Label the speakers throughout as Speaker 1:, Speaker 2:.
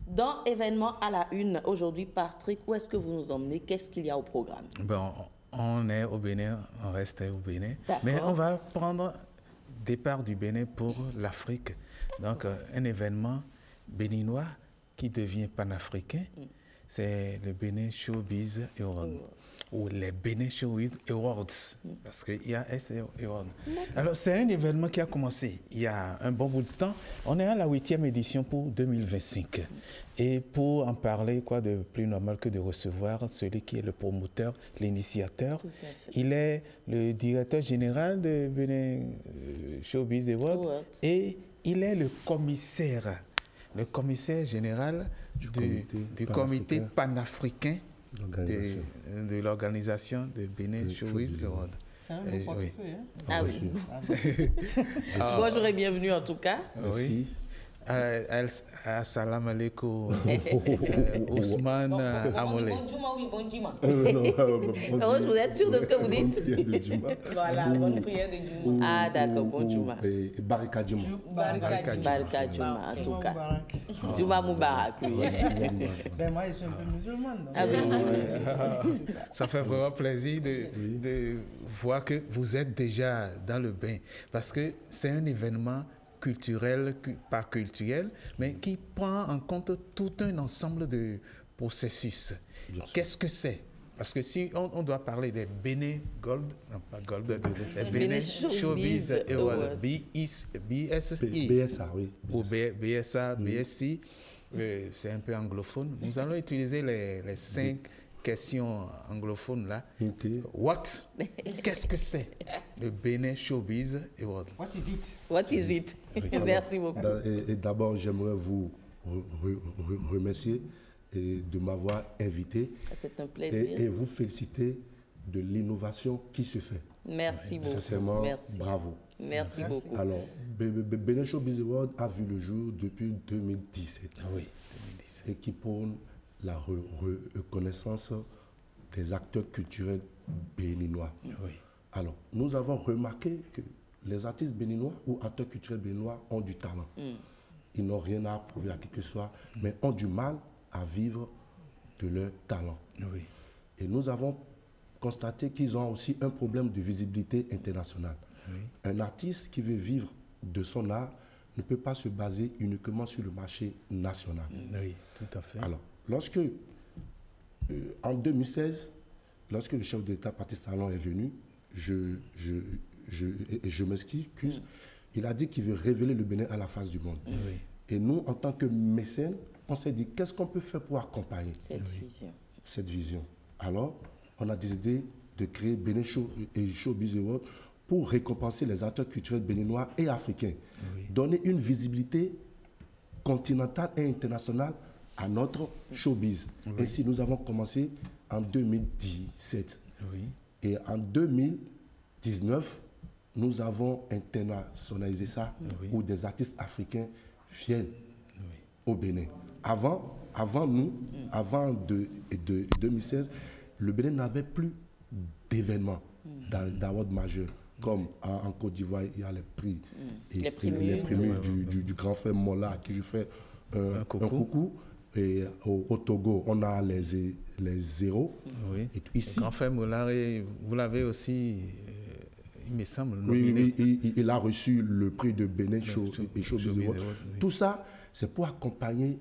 Speaker 1: Dans événement à la une, aujourd'hui, Patrick, où est-ce que vous nous emmenez? Qu'est-ce qu'il y a au programme?
Speaker 2: Bon, on est au Bénin, on reste au Bénin, mais on va prendre départ du Bénin pour l'Afrique. Donc, un événement béninois qui devient panafricain, c'est le Bénin Showbiz Awards, ou les Bénin Showbiz Awards, parce qu'il y a Awards. Alors, c'est un événement qui a commencé il y a un bon bout de temps. On est à la 8e édition pour 2025. Et pour en parler, quoi de plus normal que de recevoir celui qui est le promoteur, l'initiateur. Il est le directeur général de Bénin Showbiz Awards et il est le commissaire général du comité panafricain de l'organisation de Bénin Showbiz Awards.
Speaker 3: C'est un beau portefeuille, hein?
Speaker 1: Ah oui. Bonjour et bienvenue en tout cas.
Speaker 2: Oui. Assalamu alaikum, Ousmane Amolé.
Speaker 1: Vous êtes sûr de ce que vous dites?
Speaker 3: Voilà, bonne prière de Juma.
Speaker 1: Ah d'accord, bon Juma.
Speaker 4: Barika Juma.
Speaker 1: Barika Juma, en tout cas. Juma Moubarak, oui.
Speaker 3: Ben moi, je suis un peu musulmane.
Speaker 1: Ah oui.
Speaker 2: Ça fait vraiment plaisir de voir que vous êtes déjà dans le bain, parce que c'est un événement culturel, pas culturel, mais qui prend en compte tout un ensemble de processus. Qu'est-ce que c'est? Parce que si on doit parler des Bénin Gold, non pas Gold, des Bénin Showbiz Awards,
Speaker 4: BSA, oui.
Speaker 2: Ou BSA, BSI, c'est un peu anglophone. Nous allons utiliser les 5 questions anglophones là. What? Qu'est-ce que c'est le Bénin Showbiz Awards?
Speaker 3: What is it?
Speaker 1: What is it? Merci beaucoup.
Speaker 4: Et d'abord, j'aimerais vous remercier de m'avoir invité.
Speaker 1: C'est un plaisir.
Speaker 4: Et vous féliciter de l'innovation qui se fait.
Speaker 1: Merci beaucoup.
Speaker 4: Sincèrement,
Speaker 1: merci.
Speaker 4: Bravo.
Speaker 1: Merci beaucoup.
Speaker 4: Alors, Bénin Showbiz Awards a vu le jour depuis 2017.
Speaker 2: Oui, 2017.
Speaker 4: Et qui prône la reconnaissance des acteurs culturels béninois.
Speaker 2: Oui.
Speaker 4: Alors, nous avons remarqué que les artistes béninois ou acteurs culturels béninois ont du talent. Ils n'ont rien à prouver à qui que ce soit, mais ont du mal à vivre de leur talent.
Speaker 2: Oui.
Speaker 4: Et nous avons constaté qu'ils ont aussi un problème de visibilité internationale.
Speaker 2: Oui.
Speaker 4: Un artiste qui veut vivre de son art ne peut pas se baser uniquement sur le marché national.
Speaker 2: Oui, tout à fait.
Speaker 4: Alors, lorsque, en 2016, lorsque le chef d'État Patrice Talon est venu, je m'excuse, il a dit qu'il veut révéler le Bénin à la face du monde.
Speaker 2: Oui.
Speaker 4: Et nous, en tant que mécènes, on s'est dit, qu'est-ce qu'on peut faire pour accompagner cette vision? Alors, on a décidé de créer Bénin Showbiz Awards pour récompenser les acteurs culturels béninois et africains. Donner une visibilité continentale et internationale à notre showbiz. Ainsi, nous avons commencé en 2017. Et en 2019, nous avons internationalisé ça où des artistes africains viennent au Bénin. Avant 2016, le Bénin n'avait plus d'événements d'awards majeurs. Comme en Côte d'Ivoire, il y a les prix.
Speaker 1: Les prix
Speaker 4: du grand frère Mola, à qui je fais un coucou. Et au Togo, on a les zéros.
Speaker 2: Oui.
Speaker 4: Et ici,
Speaker 2: le grand frère Mola, vous l'avez aussi, il me semble, nominé.
Speaker 4: Oui, il a reçu le prix de Bénin Showbiz Awards. Tout ça, c'est pour accompagner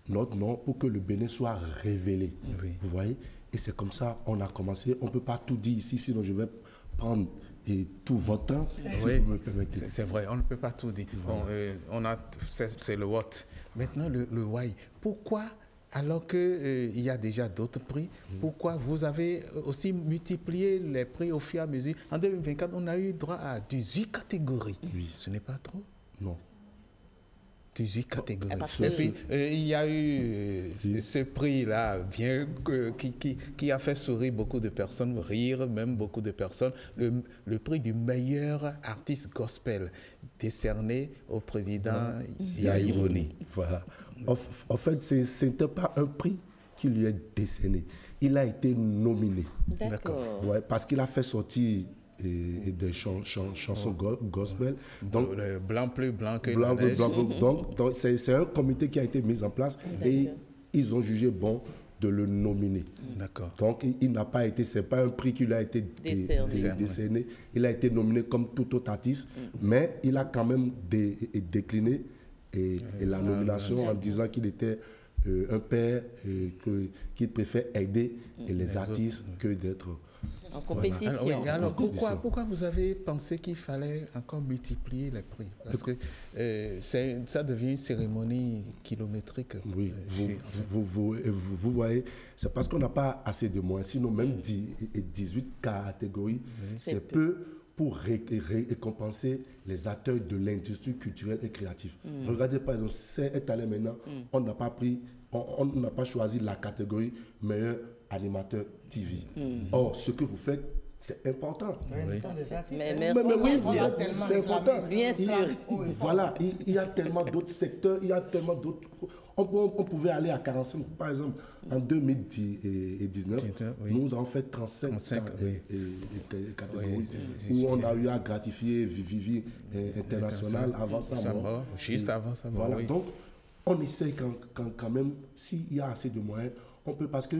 Speaker 4: notre nom, pour que le Bénin soit révélé. Vous voyez? Et c'est comme ça qu'on a commencé. On ne peut pas tout dire ici, sinon je vais prendre tout votre temps, si vous me permettez.
Speaker 2: C'est vrai, on ne peut pas tout dire. Bon, c'est le what. Maintenant, le why. Pourquoi, alors qu'il y a déjà d'autres prix, pourquoi vous avez aussi multiplié les prix au fur et à mesure? En 2024, on a eu droit à 18 catégories. Ce n'est pas trop?
Speaker 4: Non.
Speaker 2: 18 catégories.
Speaker 1: Et
Speaker 2: puis, il y a eu ce prix-là, qui a fait sourire beaucoup de personnes, rire même beaucoup de personnes, le prix du meilleur artiste gospel, décerné au président Yahya Boni.
Speaker 4: Voilà. En fait, ce n'était pas un prix qui lui est décerné. Il a été nominé.
Speaker 1: D'accord.
Speaker 4: Ouais, parce qu'il a fait sortir et des chansons gospel. Donc,
Speaker 2: le blanc plus blanc que
Speaker 4: blanc,
Speaker 2: la neige.
Speaker 4: donc c'est un comité qui a été mis en place et ils ont jugé bon de le nominer.
Speaker 2: D'accord.
Speaker 4: Donc, il n'a pas été, c'est pas un prix qui lui a été décerné. Il a été nominé comme tout autre artiste, mais il a quand même décliné la nomination en disant qu'il était un père qui préfère aider les artistes que d'être
Speaker 1: en compétition.
Speaker 2: Alors, pourquoi vous avez pensé qu'il fallait encore multiplier les prix? Parce que ça devient une cérémonie kilométrique.
Speaker 4: Oui, vous voyez, c'est parce qu'on n'a pas assez de moyens. Sinon, même 18 catégories, c'est peu pour récompenser les acteurs de l'industrie culturelle et créative. Regardez par exemple, cette année maintenant, on n'a pas choisi la catégorie meilleur animateur TV. Or, ce que vous faites, c'est important.
Speaker 1: Mais
Speaker 4: c'est important.
Speaker 1: Bien sûr.
Speaker 4: Voilà, il y a tellement d'autres secteurs, il y a tellement d'autres... On pouvait aller à 45, par exemple, en 2019, nous avons fait 35 catégories où on a eu à gratifier Vivi International avant sa mort.
Speaker 2: Juste avant sa mort,
Speaker 4: voilà, donc on essaie quand même, s'il y a assez de moyens, on peut, parce que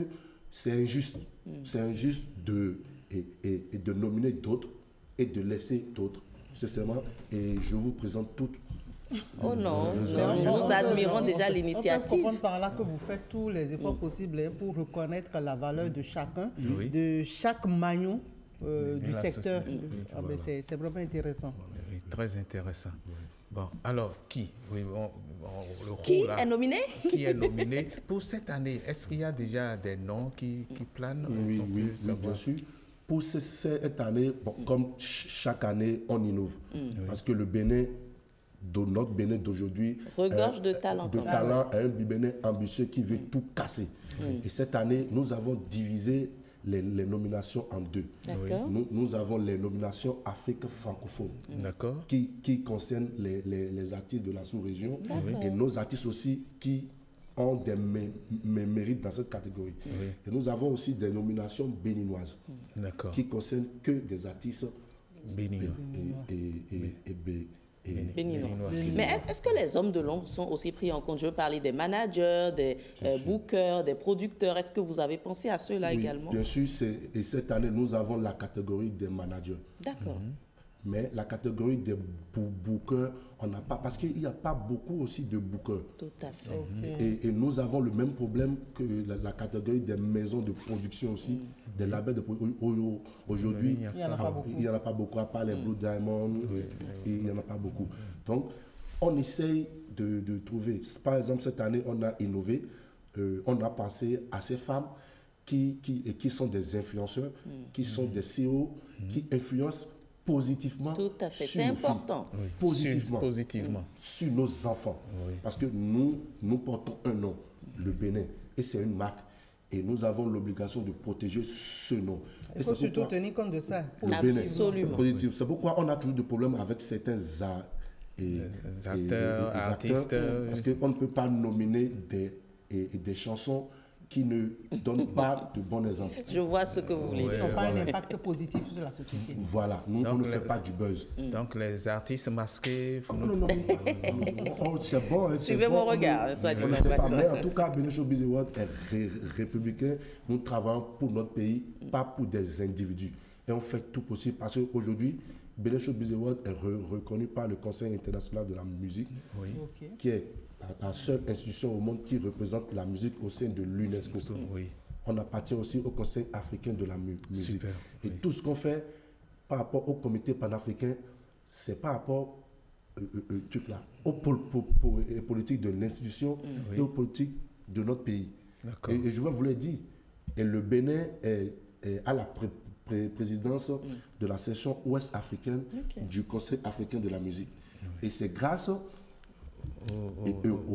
Speaker 4: c'est injuste. C'est injuste de nominer d'autres et de laisser d'autres. Sincèrement, et je vous présente toutes.
Speaker 1: Oh non, nous admirons déjà l'initiative.
Speaker 3: On peut comprendre par là que vous faites tous les efforts possibles pour reconnaître la valeur de chacun, de chaque maillon du secteur. C'est vraiment intéressant.
Speaker 2: Oui, très intéressant. Bon, alors, qui
Speaker 1: est nominé?
Speaker 2: Qui est nominé pour cette année? Est-ce qu'il y a déjà des noms qui planent?
Speaker 4: Oui, bien sûr. Pour cette année, comme chaque année, on innove. Parce que le Bénin, notre Bénin d'aujourd'hui,
Speaker 1: regorge de talent.
Speaker 4: Un Bénin ambitieux qui veut tout casser. Et cette année, nous avons divisé les nominations en deux. Nous avons les nominations Afrique francophone qui concernent les artistes de la sous-région et nos artistes aussi qui ont des mérites dans cette catégorie. Et nous avons aussi des nominations béninoises qui concernent que des artistes béninois.
Speaker 1: Mais est-ce que les hommes de l'ombre sont aussi pris en compte? Je veux parler des managers, des bookers, des producteurs. Est-ce que vous avez pensé à ceux-là également?
Speaker 4: Bien sûr, et cette année, nous avons la catégorie des managers.
Speaker 1: D'accord.
Speaker 4: Mais la catégorie des bookers, on n'a pas, parce qu'il n'y a pas beaucoup aussi de bookers.
Speaker 1: Tout à fait.
Speaker 4: Et nous avons le même problème que la catégorie des maisons de production aussi, des labels de production. Aujourd'hui, il n'y en a pas beaucoup, à part les Blue Diamond, il n'y en a pas beaucoup. Donc, on essaye de trouver. Par exemple, cette année, on a innové, on a pensé à ces femmes qui sont des influenceurs, qui sont des CEO, qui influencent positivement.
Speaker 1: Tout à fait, c'est important.
Speaker 4: Positivement. Sur nos enfants. Parce que nous portons un nom, le Bénin, et c'est une marque. Et nous avons l'obligation de protéger ce nom.
Speaker 3: Il faut surtout tenir compte de ça.
Speaker 1: Absolument.
Speaker 4: C'est pourquoi on a toujours des problèmes avec certains
Speaker 2: acteurs, artistes.
Speaker 4: Parce qu'on ne peut pas nominer des chansons qui ne donnent pas de bons exemples.
Speaker 1: Je vois ce que vous voulez dire.
Speaker 3: Ils n'ont pas un impact positif sur la société.
Speaker 4: Voilà, on ne fait pas du buzz.
Speaker 2: Donc les artistes masqués...
Speaker 4: Non, c'est bon.
Speaker 1: Suivez mon regard, soit dit
Speaker 4: mais en tout cas, Bénin Showbiz Award est républicain. Nous travaillons pour notre pays, pas pour des individus. Et on fait tout possible parce qu'aujourd'hui, Bénin Showbiz Award est reconnu par le Conseil international de la musique, qui est la seule institution au monde qui représente la musique au sein de l'UNESCO. On appartient aussi au Conseil africain de la musique. Et tout ce qu'on fait par rapport au comité panafricain, c'est par rapport aux politiques de l'institution et aux politiques de notre pays. Et je vais vous le dire, et le Bénin est à la présidence de la section ouest africaine du Conseil africain de la musique. Et c'est grâce
Speaker 2: au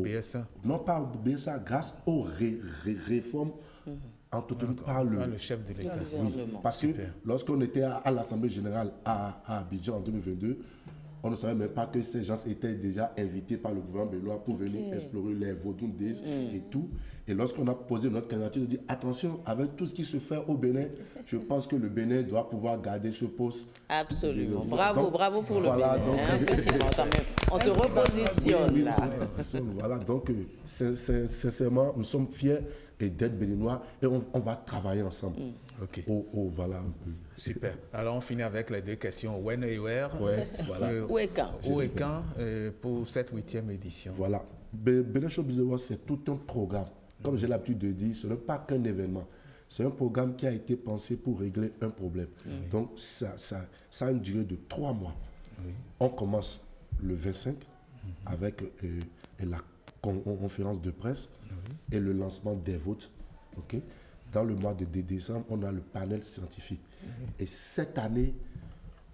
Speaker 2: BSA.
Speaker 4: Non pas au BSA, grâce aux réformes entretenues par le
Speaker 2: chef de l'État.
Speaker 4: Parce que lorsqu'on était à l'Assemblée générale à Abidjan en 2022, On ne savait même pas que ces gens étaient déjà invités par le gouvernement béninois pour venir explorer les Vaudou-Ndés et tout. Et lorsqu'on a posé notre candidature, on a dit attention, avec tout ce qui se fait au Bénin, je pense que le Bénin doit pouvoir garder ce poste.
Speaker 1: Absolument. Bravo, bravo pour le Bénin. Donc, effectivement, quand même. On se repositionne là.
Speaker 4: Voilà, donc sincèrement, nous sommes fiers d'être béninois et on va travailler ensemble.
Speaker 2: Ok.
Speaker 4: Voilà.
Speaker 2: Super. Alors on finit avec les deux questions. When et where.
Speaker 4: Ouais, voilà.
Speaker 1: Où et quand?
Speaker 2: Où et quand pour cette 8e édition.
Speaker 4: Voilà. Bénin Showbiz Awards, c'est tout un programme. Comme j'ai l'habitude de dire, ce n'est pas qu'un événement. C'est un programme qui a été pensé pour régler un problème. Donc ça a une durée de 3 mois. On commence le 25 avec la conférence de presse et le lancement des votes. Okay? Dans le mois de décembre, on a le panel scientifique. Et cette année,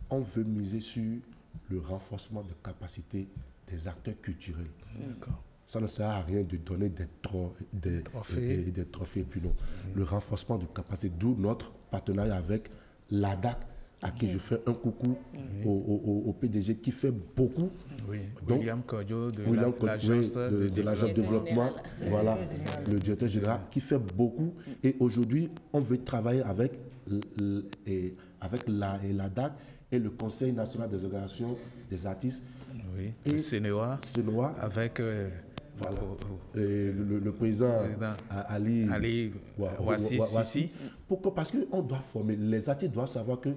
Speaker 4: on veut miser sur le renforcement de capacité des acteurs culturels. Ça ne sert à rien de donner des trophées. Puis non. Le renforcement de capacité, d'où notre partenariat avec l'ADAC, à qui je fais un coucou au PDG qui fait beaucoup.
Speaker 2: Oui,
Speaker 4: donc,
Speaker 2: William Kodjo de
Speaker 4: l'agence de développement, voilà, le directeur général qui fait beaucoup. Et aujourd'hui, on veut travailler avec l'ADAC et le Conseil national des organisations des artistes.
Speaker 2: Oui, et le CNOA avec
Speaker 4: voilà. Le président Ali Ouassi. Pourquoi? Parce qu'on doit former. Les artistes doivent savoir que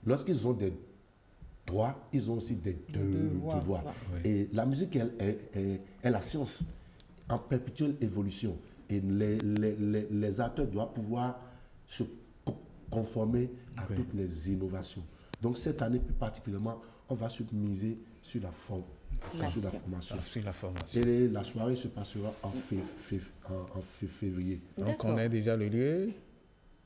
Speaker 4: lorsqu'ils ont des droits, ils ont aussi des devoirs. Et la musique est la science en perpétuelle évolution. Et les acteurs doivent pouvoir se conformer à toutes les innovations. Donc cette année plus particulièrement, on va se miser sur la formation. Et la soirée se passera en février.
Speaker 2: Donc on a déjà le lieu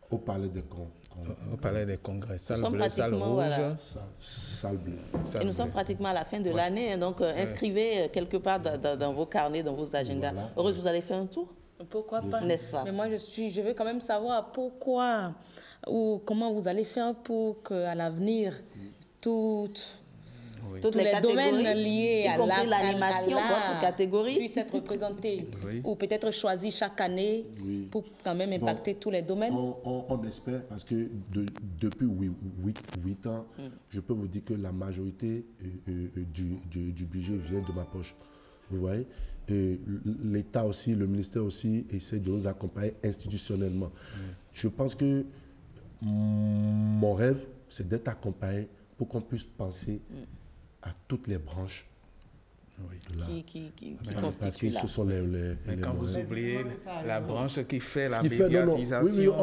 Speaker 4: au Palais des Congrès.
Speaker 2: Au Palais des Congrès. Salle bleue, salle rouge,
Speaker 1: voilà.
Speaker 4: Salle bleue.
Speaker 1: Et nous sommes pratiquement à la fin de l'année. Donc inscrivez quelque part dans vos carnets, dans vos agendas. Voilà. Heureuse, vous allez faire un tour?
Speaker 5: Pourquoi pas?
Speaker 1: N'est-ce pas?
Speaker 5: Mais moi, je veux quand même savoir pourquoi ou comment vous allez faire pour qu'à l'avenir, toutes les domaines liés à
Speaker 1: l'animation, votre catégorie,
Speaker 5: puissent être représentés ou peut-être choisis chaque année pour quand même impacter tous les domaines.
Speaker 4: On espère parce que depuis 8 ans, je peux vous dire que la majorité du budget vient de ma poche. Vous voyez? L'État aussi, le ministère aussi essaie de nous accompagner institutionnellement. Je pense que mon rêve, c'est d'être accompagné pour qu'on puisse penser à toutes les branches
Speaker 1: qui
Speaker 4: parce que ce sont les
Speaker 2: mais quand vous oubliez la branche qui fait la
Speaker 4: médiatisation...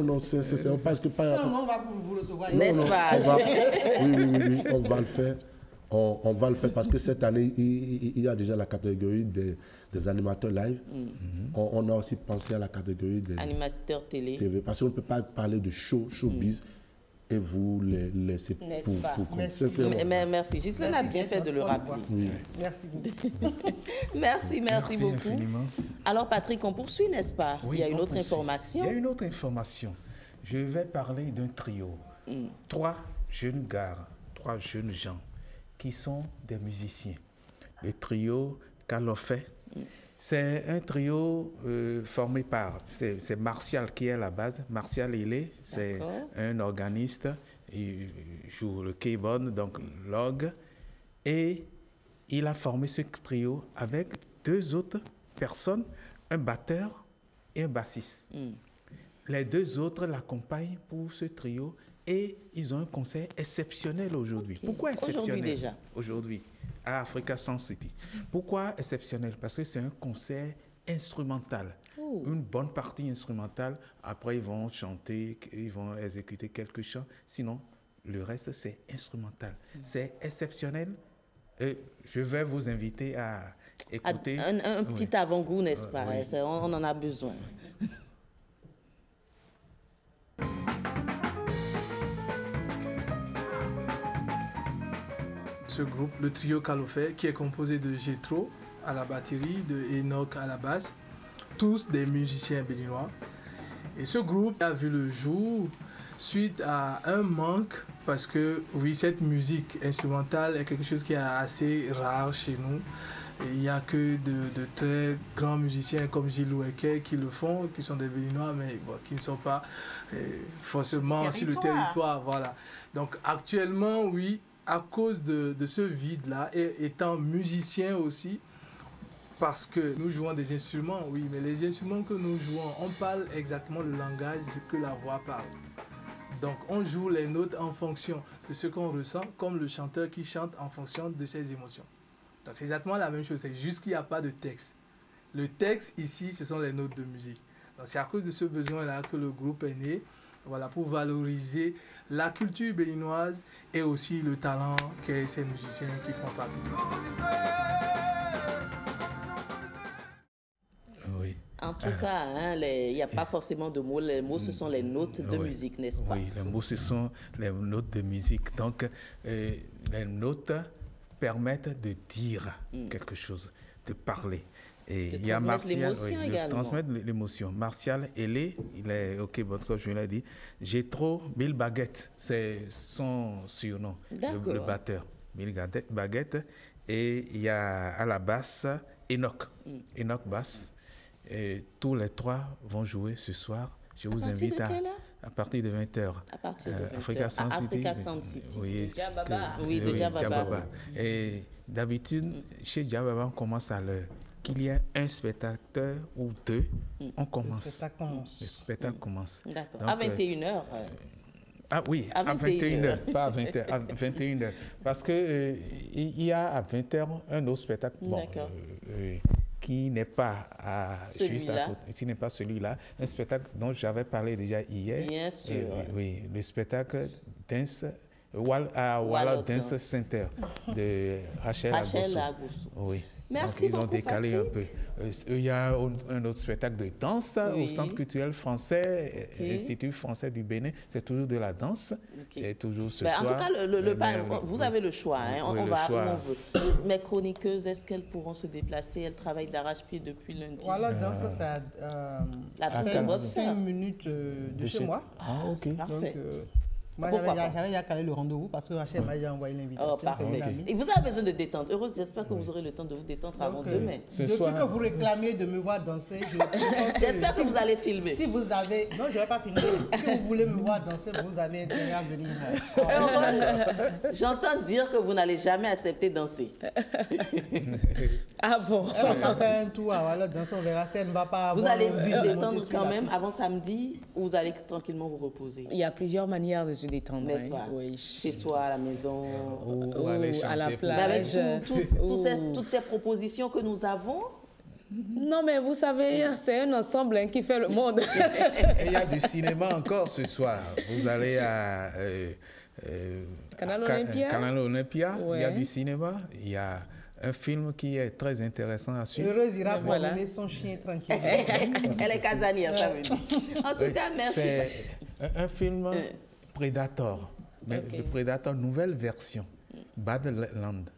Speaker 4: Non, c'est parce que...
Speaker 3: on va vous recevoir.
Speaker 1: N'est-ce pas?
Speaker 4: Oui, on va le faire. On va le faire parce que cette année, il y a déjà la catégorie des animateurs live. On a aussi pensé à la catégorie des
Speaker 1: animateurs TV.
Speaker 4: Parce qu'on ne peut pas parler de showbiz et vous les laisser pour
Speaker 1: Merci. Ghislaine a bien fait de le rappeler.
Speaker 4: Oui.
Speaker 3: Merci beaucoup.
Speaker 1: Merci beaucoup.
Speaker 2: Infiniment.
Speaker 1: Alors Patrick, on poursuit, n'est-ce pas?
Speaker 2: Oui,
Speaker 1: il y a une autre information.
Speaker 2: Il y a une autre information. Je vais parler d'un trio. 3 jeunes gars, 3 jeunes gens qui sont des musiciens. Le trio Calofé. C'est un trio formé par, c'est Martial qui est à la base. Martial Hélé, c'est un organiste, il joue le keyboard, donc l'orgue. Et il a formé ce trio avec 2 autres personnes, un batteur et un bassiste. Les 2 autres l'accompagnent pour ce trio et ils ont un concert exceptionnel aujourd'hui. Pourquoi exceptionnel?
Speaker 1: Aujourd'hui déjà.
Speaker 2: Aujourd'hui, à Africa Sound City. Pourquoi exceptionnel? Parce que c'est un concert instrumental. Une bonne partie instrumentale. Après, ils vont chanter, ils vont exécuter quelques chants. Sinon, le reste, c'est instrumental. C'est exceptionnel. Et je vais vous inviter à écouter.
Speaker 1: Un petit avant-goût, n'est-ce pas? On en a besoin.
Speaker 6: Ce groupe, le trio Calofé, qui est composé de Gétro à la batterie, de Enoch à la basse, tous des musiciens béninois. Et ce groupe a vu le jour suite à un manque, parce que oui, cette musique instrumentale est quelque chose qui est assez rare chez nous. Il n'y a que de très grands musiciens comme Gilles Oueke qui le font, qui sont des Béninois, mais bon, qui ne sont pas forcément sur le territoire. Voilà. Donc actuellement, oui, à cause de ce vide-là, et étant musicien aussi, parce que nous jouons des instruments, oui, mais les instruments que nous jouons, on parle exactement le langage que la voix parle. Donc on joue les notes en fonction de ce qu'on ressent, comme le chanteur qui chante en fonction de ses émotions. Donc c'est exactement la même chose, c'est juste qu'il n'y a pas de texte. Le texte ici, ce sont les notes de musique. Donc c'est à cause de ce besoin-là que le groupe est né, voilà, pour valoriser la culture béninoise et aussi le talent qu'est ces musiciens qui font partie de nous.
Speaker 2: Oui.
Speaker 1: En tout cas, il n'y a pas forcément de mots. Les mots, ce sont les notes de musique, n'est-ce pas?
Speaker 2: Oui, les mots, ce sont les notes de musique. Donc, les notes permettent de dire quelque chose, de parler. Et il y a Martial, de transmettre l'émotion. Martial Ailé, il est au Québec, comme je l'ai dit. Jétro Bill Baguette, c'est son surnom, le batteur. Bill Baguette. Et il y a à la basse Enoch, Enoch basse. Et tous les trois vont jouer ce soir. Je vous invite à partir de 20h.
Speaker 1: À partir de 20h.
Speaker 2: Africa Sound City.
Speaker 1: Oui, de Djababa.
Speaker 2: Et d'habitude, chez Djababa, on commence à l'heure. Qu'il y ait un spectateur ou deux, on commence. Le spectacle commence.
Speaker 1: D'accord. À 21h.
Speaker 2: Ah oui, à 21h, pas à 20h, à 21h. Parce qu'il y a à 20h un autre spectacle. Qui n'est pas juste à côté, qui n'est pas celui-là, un spectacle dont j'avais parlé déjà hier.
Speaker 1: Bien sûr.
Speaker 2: Oui, le spectacle Dance Walla Dance Center de Rachel Agosso. Oui.
Speaker 1: Merci
Speaker 2: donc, ils ont décalé
Speaker 1: Patrick.
Speaker 2: un peu. Il y a un autre spectacle de danse au Centre culturel français, Institut français du Bénin. C'est toujours de la danse. Et toujours ce soir.
Speaker 1: En tout cas, vous avez le choix. On va où on veut. Mes chroniqueuses, est-ce qu'elles pourront se déplacer? Elles travaillent d'arrache-pied depuis lundi.
Speaker 3: Voilà, danse, ça a 5 minutes de chez moi.
Speaker 1: Ah, ok. Parfait.
Speaker 3: Moi, j'avais calé le rendez-vous parce que Rachel m'a déjà envoyé l'invitation.
Speaker 1: Oh, parfait. Et vous avez besoin de détente. Heureuse, j'espère que vous aurez le temps de vous détendre avant demain.
Speaker 3: Depuis que vous réclamez de me voir danser,
Speaker 1: j'espère que vous allez filmer.
Speaker 3: Si vous avez... Non, je ne vais pas filmer. Si vous voulez me voir danser, vous avez intérêt à venir
Speaker 1: voir. J'entends dire que vous n'allez jamais accepter danser.
Speaker 5: Ah bon?
Speaker 3: Elle va faire un tour, voilà, danser, on verra si elle ne va pas...
Speaker 1: Vous allez vous détendre quand même avant samedi ou vous allez tranquillement vous reposer?
Speaker 5: Il y a plusieurs manières de se détendre.
Speaker 1: N'est-ce pas?
Speaker 5: Oui.
Speaker 1: Chez soi, à la maison,
Speaker 2: ou
Speaker 5: à la plage.
Speaker 1: Mais avec toutes ces propositions que nous avons.
Speaker 5: Non, mais vous savez, c'est un ensemble qui fait le monde.
Speaker 2: Et il y a du cinéma encore ce soir. Vous allez à
Speaker 5: Canal Olympia.
Speaker 2: Canal Olympia. Ouais. Il y a du cinéma. Il y a un film qui est très intéressant à suivre.
Speaker 3: Heureuse ira promener son chien tranquille.
Speaker 1: Elle est casanière, ça veut dire. En tout cas, merci.
Speaker 2: C'est un film Predator. Mais le Predator, nouvelle version. Badland.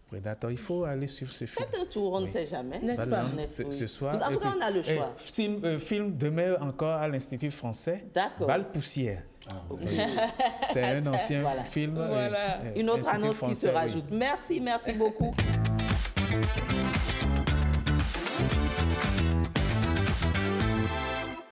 Speaker 2: Predator, il faut aller sur ce film.
Speaker 1: Faites un tour, on ne sait jamais.
Speaker 5: N'est-ce pas?
Speaker 2: Ce soir.
Speaker 1: En tout cas, on a le choix.
Speaker 2: Film demain encore à l'Institut français.
Speaker 1: D'accord.
Speaker 2: Balle poussière. C'est un ancien film.
Speaker 1: Une autre annonce qui se rajoute. Merci beaucoup.